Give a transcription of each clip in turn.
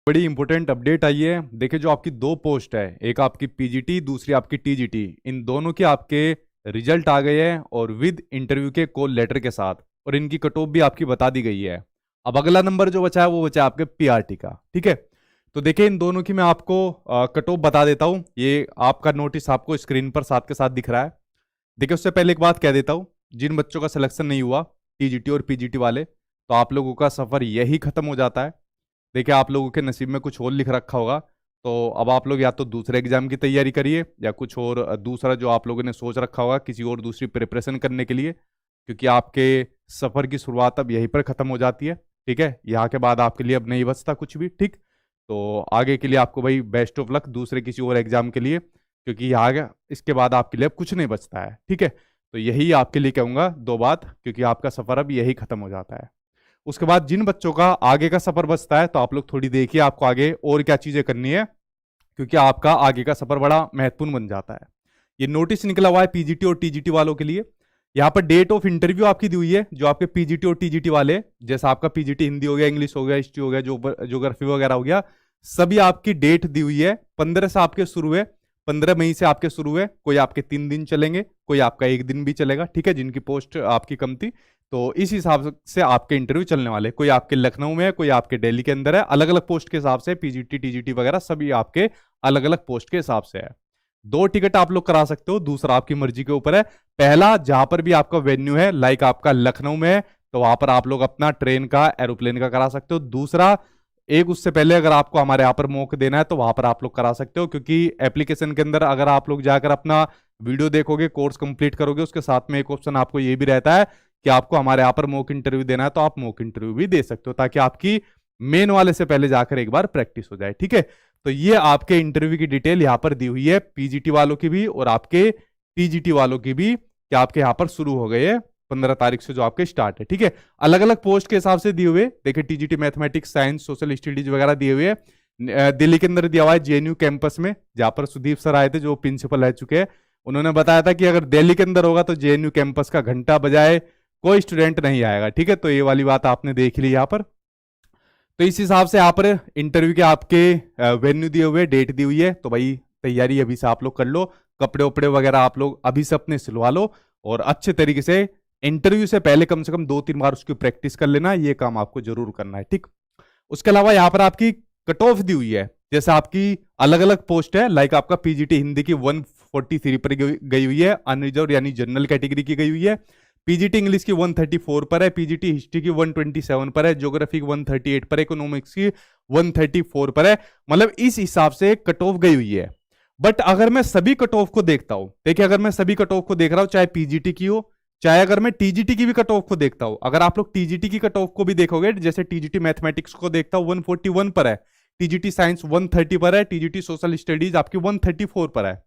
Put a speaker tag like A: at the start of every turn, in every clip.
A: बड़ी important update आई है। देखिए, जो आपकी दो पोस्ट है, एक आपकी पीजीटी, दूसरी आपकी टीजीटी, इन दोनों के आपके रिजल्ट आ गए हैं और विद इंटरव्यू के कॉल लेटर के साथ, और इनकी कट ऑफ भी आपकी बता दी गई है। अब अगला नंबर जो बचा है वो बचा है आपके पीआरटी का। ठीक है, तो देखिए इन दोनों की मैं आपको कट ऑफ बता देता हूँ। ये आपका नोटिस आपको स्क्रीन पर साथ के साथ दिख रहा है। देखिए, उससे पहले एक बात कह देता हूँ, जिन बच्चों का सिलेक्शन नहीं हुआ टीजीटी और पीजीटी वाले, तो आप लोगों का सफर यही खत्म हो जाता है। देखिए, आप लोगों के नसीब में कुछ और लिख रखा होगा, तो अब आप लोग या तो दूसरे एग्जाम की तैयारी करिए या कुछ और दूसरा जो आप लोगों ने सोच रखा होगा किसी और दूसरी प्रिपरेशन करने के लिए, क्योंकि आपके सफर की शुरुआत अब यहीं पर खत्म हो जाती है। ठीक है, यहाँ के बाद आपके लिए अब नहीं बचता कुछ भी। ठीक, तो आगे के लिए आपको भाई बेस्ट ऑफ लक दूसरे किसी और एग्जाम के लिए, क्योंकि यहाँ इसके बाद आपके लिए अब कुछ नहीं बचता है। ठीक है, तो यही आपके लिए कहूंगा दो बात, क्योंकि आपका सफर अब यही खत्म हो जाता है। उसके बाद जिन बच्चों का आगे का सफर बचता है, तो आप लोग थोड़ी देखिए आपको आगे और क्या चीजें करनी है, क्योंकि आपका आगे का सफर बड़ा महत्वपूर्ण बन जाता है। ये नोटिस निकला हुआ है पीजीटी और टीजीटी वालों के लिए। यहाँ पर डेट ऑफ इंटरव्यू आपकी दी हुई है, जो आपके पीजीटी और टीजीटी वाले, जैसा आपका पीजीटी हिंदी हो गया, इंग्लिश हो गया, हिस्ट्री हो गया, ज्योग्राफी वगैरह हो गया, सभी आपकी डेट दी हुई है। 15 से आपके शुरू हुए, 15 मई से आपके शुरू हुए। कोई आपके 3 दिन चलेंगे, कोई आपका 1 दिन भी चलेगा। ठीक है, जिनकी पोस्ट आपकी कम थी, तो इस हिसाब से आपके इंटरव्यू चलने वाले। कोई आपके लखनऊ में है, कोई आपके दिल्ली के अंदर है, अलग अलग पोस्ट के हिसाब से पीजीटी टीजीटी वगैरह सभी आपके अलग अलग पोस्ट के हिसाब से है। 2 टिकट आप लोग करा सकते हो, दूसरा आपकी मर्जी के ऊपर है। पहला, जहां पर भी आपका वेन्यू है, लाइक आपका लखनऊ में है, तो वहां पर आप लोग अपना ट्रेन का, एरोप्लेन का करा सकते हो। दूसरा, एक उससे पहले अगर आपको हमारे यहाँ पर मौका देना है, तो वहां पर आप लोग करा सकते हो, क्योंकि एप्लीकेशन के अंदर अगर आप लोग जाकर अपना वीडियो देखोगे, कोर्स कंप्लीट करोगे, उसके साथ में एक ऑप्शन आपको ये भी रहता है कि आपको हमारे यहाँ पर मॉक इंटरव्यू देना है, तो आप मॉक इंटरव्यू भी दे सकते हो, ताकि आपकी मेन वाले से पहले जाकर एक बार प्रैक्टिस हो जाए। ठीक है, तो ये आपके इंटरव्यू की डिटेल यहाँ पर दी हुई है, पीजीटी वालों की भी और आपके टीजीटी वालों की भी, कि आपके यहाँ पर शुरू हो गए 15 तारीख से जो आपके स्टार्ट है। ठीक है, अलग अलग पोस्ट के हिसाब से दिए हुए। देखिए, TGT mathematics, science, social studies वगैरह दिए हुए हैं। दिल्ली के अंदर दिया हुआ है जेएनयू कैंपस में, जहां पर सुदीप सर आए थे, जो प्रिंसिपल रह चुके हैं। उन्होंने बताया था कि अगर दिल्ली के अंदर होगा तो जेएनयू कैंपस का घंटा बजाए कोई स्टूडेंट नहीं आएगा। ठीक है, तो ये वाली बात आपने देख ली यहाँ पर। तो इस हिसाब से यहाँ पर इंटरव्यू के आपके वेन्यू दिए हुए, डेट दी हुई है, तो भाई तैयारी अभी से आप लोग कर लो। कपड़े उपड़े वगैरह आप लोग अभी से अपने सिलवा लो, और अच्छे तरीके से इंटरव्यू से पहले कम से कम 2-3 बार उसकी प्रैक्टिस कर लेना। ये काम आपको जरूर करना है। ठीक, उसके अलावा यहाँ पर आपकी कट ऑफ दी हुई है, जैसे आपकी अलग अलग पोस्ट है, लाइक आपका पीजीटी हिंदी की 143 पर गई हुई है, अनरिजर्व यानी जनरल कैटेगरी की गई हुई है। पीजीटी इंग्लिश की 134 पर है, पीजीटी हिस्ट्री की 127 पर है, ज्योग्राफी की 138 पर है, इकोनॉमिक्स की 134 पर है। मतलब इस हिसाब से कट ऑफ गई हुई है। बट अगर मैं सभी कट ऑफ को देखता हूं, देखिए अगर मैं सभी कट ऑफ को देख रहा हूं, चाहे पीजीटी की हो, चाहे अगर मैं टीजीटी की भी कट ऑफ को देखता हूं, अगर आप लोग टीजीटी की कट ऑफ को भी देखोगे, जैसे टीजीटी मैथमेटिक्स को देखता हूं 141 पर है, टीजीटी साइंस 130 पर है, टीजीटी सोशल स्टडीज आपकी 134 पर है।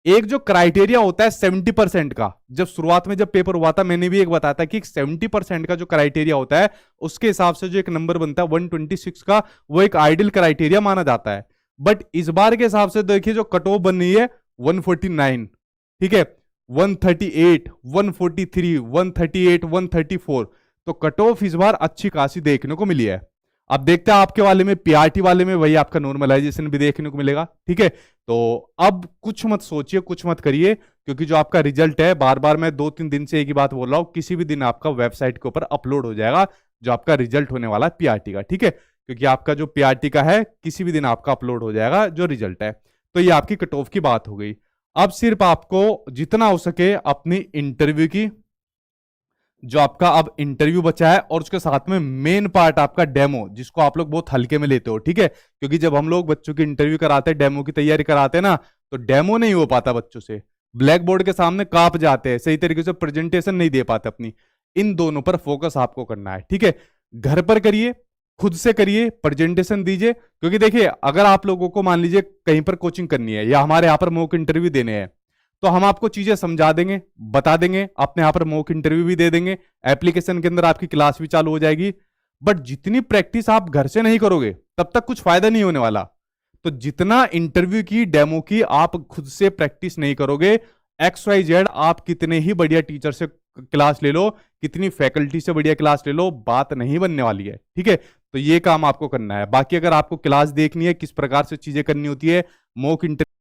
A: एक जो क्राइटेरिया होता है 70% का, जब शुरुआत में जब पेपर हुआ था मैंने भी एक बताया था कि 70% का जो क्राइटेरिया होता है, उसके हिसाब से जो एक नंबर बनता है 126 का, वो एक आइडियल क्राइटेरिया माना जाता है। बट इस बार के हिसाब से देखिए जो कट ऑफ बन रही है 149, ठीक है, 138, 143, 138, 134, तो कट ऑफ इस बार अच्छी खासी देखने को मिली है। अब देखते हैं आपके वाले में, पीआरटी वाले में वही आपका नॉर्मलाइजेशन भी देखने को मिलेगा। ठीक है, तो अब कुछ मत सोचिए, कुछ मत करिए, क्योंकि जो आपका रिजल्ट है, बार बार मैं 2-3 दिन से एक ही बात बोल रहा हूं, किसी भी दिन आपका वेबसाइट के ऊपर अपलोड हो जाएगा जो आपका रिजल्ट होने वाला है पीआरटी का। ठीक है, क्योंकि आपका जो पीआरटी का है किसी भी दिन आपका अपलोड हो जाएगा जो रिजल्ट है। तो ये आपकी कट ऑफ की बात हो गई। अब सिर्फ आपको जितना हो सके अपनी इंटरव्यू की, जो आपका अब इंटरव्यू बचा है, और उसके साथ में मेन पार्ट आपका डेमो, जिसको आप लोग बहुत हल्के में लेते हो। ठीक है, क्योंकि जब हम लोग बच्चों की इंटरव्यू कराते हैं, डेमो की तैयारी कराते हैं ना, तो डेमो नहीं हो पाता बच्चों से, ब्लैक बोर्ड के सामने कांप जाते हैं, सही तरीके से प्रेजेंटेशन नहीं दे पाते अपनी। इन दोनों पर फोकस आपको करना है। ठीक है, घर पर करिए, खुद से करिए, प्रेजेंटेशन दीजिए, क्योंकि देखिए अगर आप लोगों को मान लीजिए कहीं पर कोचिंग करनी है या हमारे यहाँ पर मॉक इंटरव्यू देने हैं, तो हम आपको चीजें समझा देंगे, बता देंगे, अपने यहाँ पर मॉक इंटरव्यू भी दे देंगे, एप्लीकेशन के अंदर आपकी क्लास भी चालू हो जाएगी। बट जितनी प्रैक्टिस आप घर से नहीं करोगे तब तक कुछ फायदा नहीं होने वाला। तो जितना इंटरव्यू की, डेमो की आप खुद से प्रैक्टिस नहीं करोगे, XYZ आप कितने ही बढ़िया टीचर से क्लास ले लो, कितनी फैकल्टी से बढ़िया क्लास ले लो, बात नहीं बनने वाली है। ठीक है, तो ये काम आपको करना है। बाकी अगर आपको क्लास देखनी है किस प्रकार से चीजें करनी होती है, मॉक इंटरव्यू